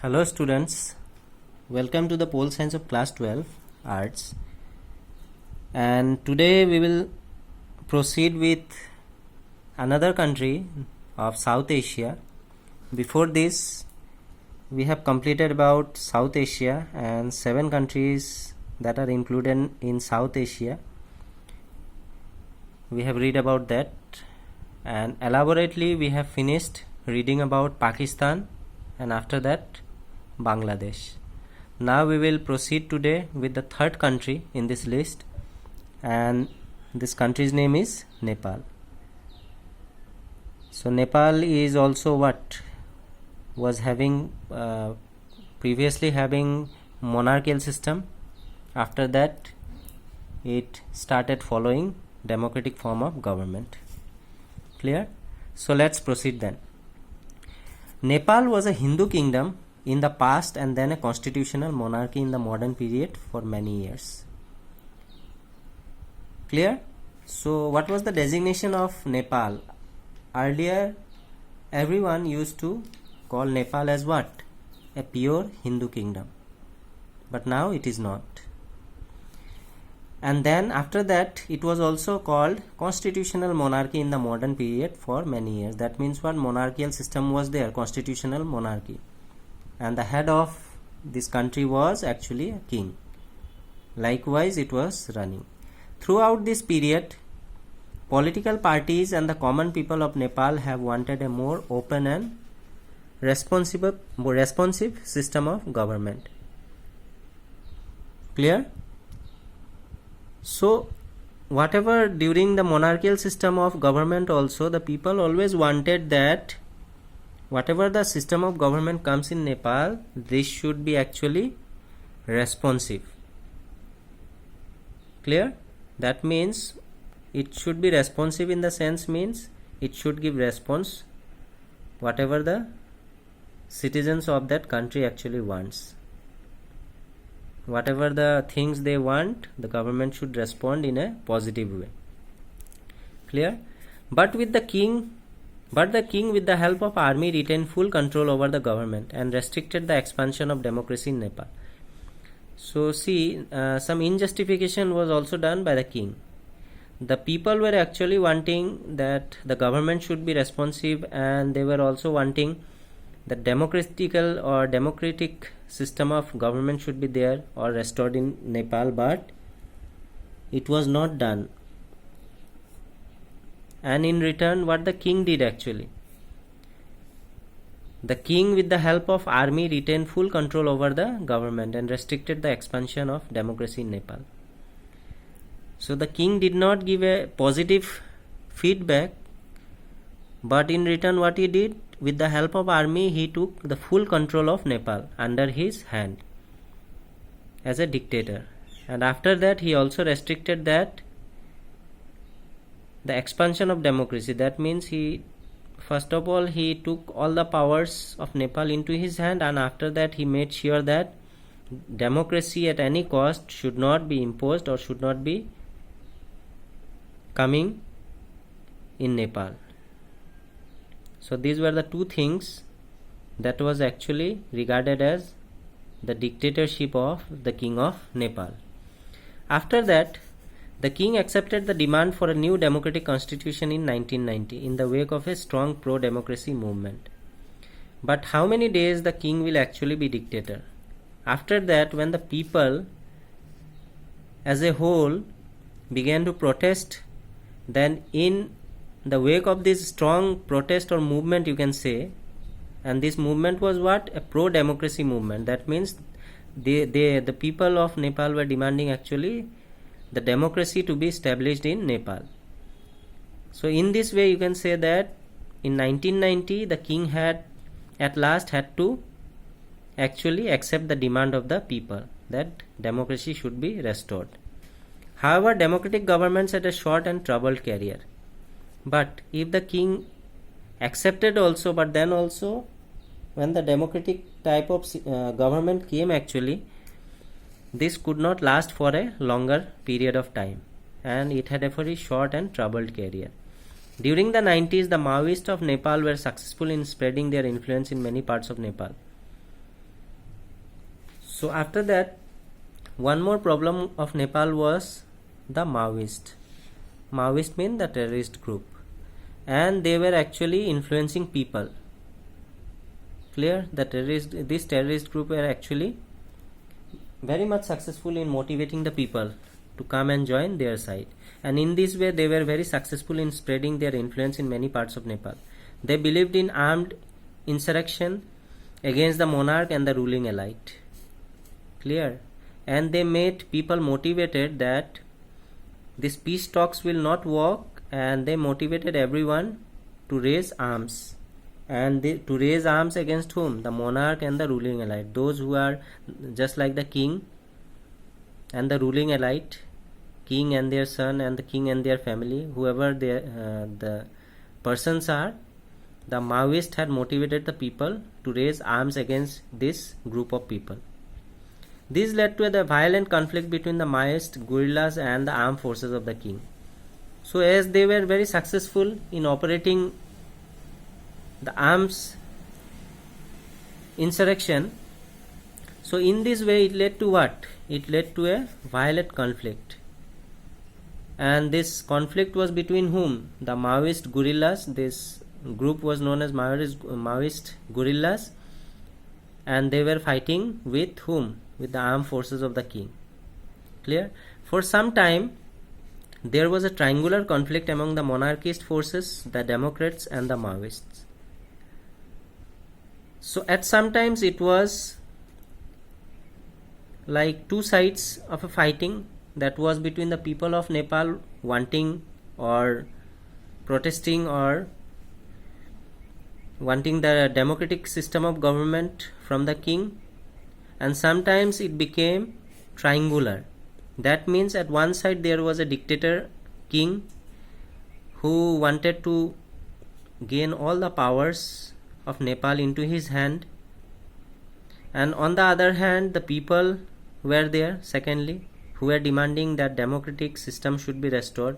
Hello students, welcome to the Pole Science of Class 12 Arts, and today we will proceed with another country of South Asia. Before this we have completed about South Asia and 7 countries that are included in South Asia. We have read about that, and elaborately we have finished reading about Pakistan and after that Bangladesh. Now we will proceed today with the third country in this list, and this country's name is Nepal. So Nepal is also what was having previously having monarchical system. After that it started following democratic form of government. Clear? So let's proceed then. Nepal was a Hindu kingdom in the past and then a constitutional monarchy in the modern period for many years. Clear? So what was the designation of Nepal? Earlier everyone used to call Nepal as what? A pure Hindu kingdom. But now it is not. And then after that it was also called constitutional monarchy in the modern period for many years. That means what? Monarchical system was there, constitutional monarchy, and the head of this country was actually a king. Likewise it was running. Throughout this period, political parties and the common people of Nepal have wanted a more open and responsive system of government. Clear? So whatever during the monarchical system of government also, the people always wanted that whatever the system of government comes in Nepal, this should be actually responsive. Clear? That means it should be responsive in the sense means it should give response whatever the citizens of that country actually wants. Whatever the things they want, the government should respond in a positive way. Clear? But the king with the help of army retained full control over the government and restricted the expansion of democracy in Nepal. So see, some injustification was also done by the king. The people were actually wanting that the government should be responsive, and they were also wanting the democratic system of government should be there or restored in Nepal, but it was not done. And in return, what the king did actually? The king with the help of army retained full control over the government and restricted the expansion of democracy in Nepal. So the king did not give a positive feedback, but in return what he did? With the help of army, he took the full control of Nepal under his hand as a dictator. And after that he also restricted that the expansion of democracy. That means he first of all he took all the powers of Nepal into his hand, and after that he made sure that democracy at any cost should not be imposed or should not be coming in Nepal. So these were the two things that was actually regarded as the dictatorship of the king of Nepal. After that, the king accepted the demand for a new democratic constitution in 1990 in the wake of a strong pro-democracy movement. But how many days the king will actually be dictator? After that, when the people as a whole began to protest, then in the wake of this strong protest or movement, you can say, and this movement was what? A pro-democracy movement. That means the people of Nepal were demanding actually the democracy to be established in Nepal. So in this way you can say that in 1990 the king had at last had to actually accept the demand of the people that democracy should be restored. However, democratic governments had a short and troubled career. But if the king accepted also, but then also when the democratic type of government came actually, this could not last for a longer period of time, and it had a very short and troubled career. During the 90s, the Maoists of Nepal were successful in spreading their influence in many parts of Nepal. So after that, one more problem of Nepal was the Maoist. Maoist means the terrorist group, and they were actually influencing people. Clear? This terrorist group were actually very much successful in motivating the people to come and join their side, and in this way they were very successful in spreading their influence in many parts of Nepal. They believed in armed insurrection against the monarch and the ruling elite. Clear? And they made people motivated that these peace talks will not work, and they motivated everyone to raise arms. And to raise arms against whom? The monarch and the ruling elite. Those who are just like the king and the ruling elite, king and their son and the king and their family, whoever the persons are, the Maoists had motivated the people to raise arms against this group of people. This led to a violent conflict between the Maoist guerrillas and the armed forces of the king. So as they were very successful in operating the arms insurrection, so in this way it led to what? It led to a violent conflict. And this conflict was between whom? The Maoist guerrillas. This group was known as Maoist guerrillas, and they were fighting with whom? With the armed forces of the king. Clear? For some time there was a triangular conflict among the monarchist forces, the Democrats and the Maoists. So at some times it was like two sides of a fighting, that was between the people of Nepal wanting or protesting or wanting the democratic system of government from the king, and sometimes it became triangular. That means at one side there was a dictator king who wanted to gain all the powers of Nepal into his hand, and on the other hand the people were there secondly, who were demanding that democratic system should be restored,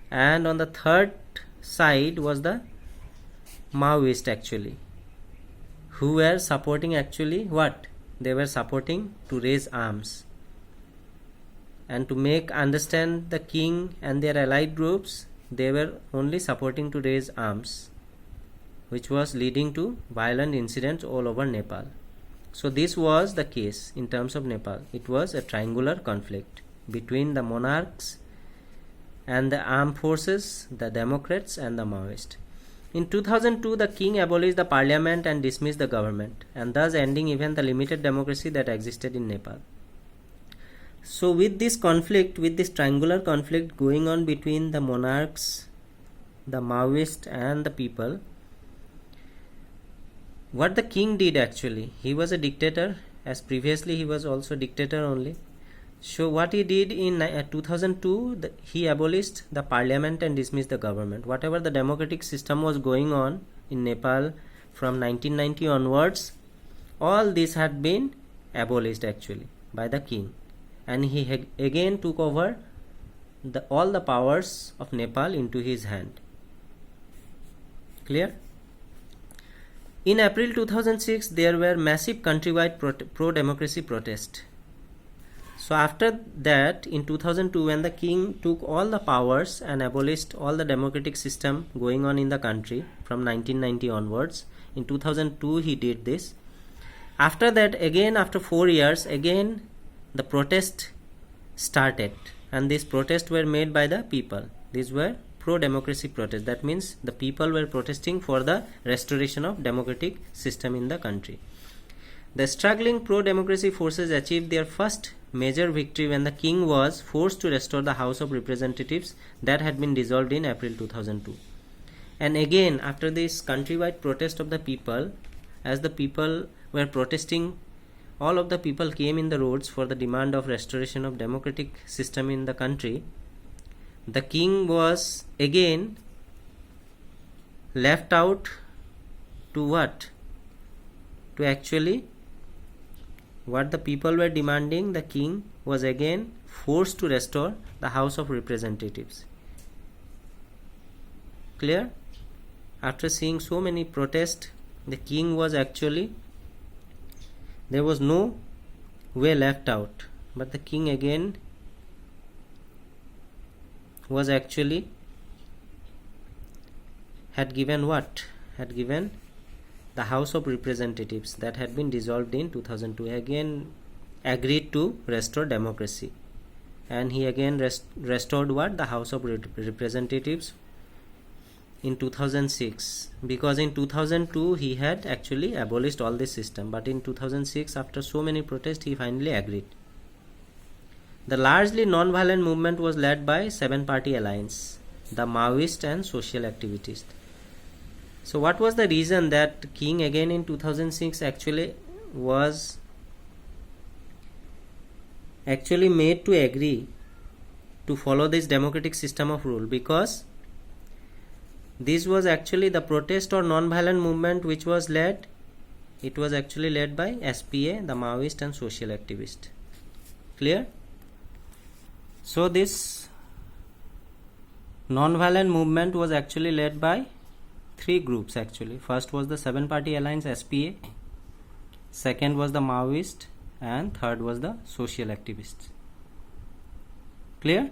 and on the third side was the Maoist actually, who were supporting actually what? They were supporting to raise arms. And to make understand the king and their allied groups, they were only supporting to raise arms, which was leading to violent incidents all over Nepal. So this was the case in terms of Nepal. It was a triangular conflict between the monarchs and the armed forces, the Democrats and the Maoists. In 2002, the king abolished the parliament and dismissed the government, and thus ending even the limited democracy that existed in Nepal. So with this conflict, with this triangular conflict going on between the monarchs, the Maoists and the people, what the king did actually, he was a dictator, as previously he was also dictator only. So what he did in 2002, he abolished the parliament and dismissed the government. Whatever the democratic system was going on in Nepal from 1990 onwards, all this had been abolished actually by the king, and he again took over all the powers of Nepal into his hand. Clear? In April 2006, there were massive countrywide pro-democracy protests. So after that, in 2002, when the king took all the powers and abolished all the democratic system going on in the country from 1990 onwards, in 2002 he did this. After that, again after 4 years, again the protest started, and these protests were made by the people. These were pro-democracy protests. That means the people were protesting for the restoration of democratic system in the country. The struggling pro-democracy forces achieved their first major victory when the king was forced to restore the House of Representatives that had been dissolved in April 2002. And again, after this countrywide protest of the people, as the people were protesting, all of the people came in the roads for the demand of restoration of democratic system in the country. The king was again left out to what? To actually what the people were demanding, the king was again forced to restore the House of Representatives. Clear? After seeing so many protests, the king was actually, there was no were left out, but the king again was actually had given what? Had given the House of Representatives that had been dissolved in 2002. Again agreed to restore democracy, and he again restored what? The House of Representatives in 2006, because in 2002 he had actually abolished all this system, but in 2006, after so many protests, he finally agreed. The largely non-violent movement was led by 7-party alliance, the Maoist and social activists. So what was the reason that king again in 2006 actually was made to agree to follow this democratic system of rule? Because this was actually the protest or non-violent movement which was led. It was actually led by SPA, the Maoist and social activist. Clear? So this non-violent movement was actually led by 3 groups actually. First was the 7-party alliance SPA, second was the Maoist, and third was the social activists. Clear?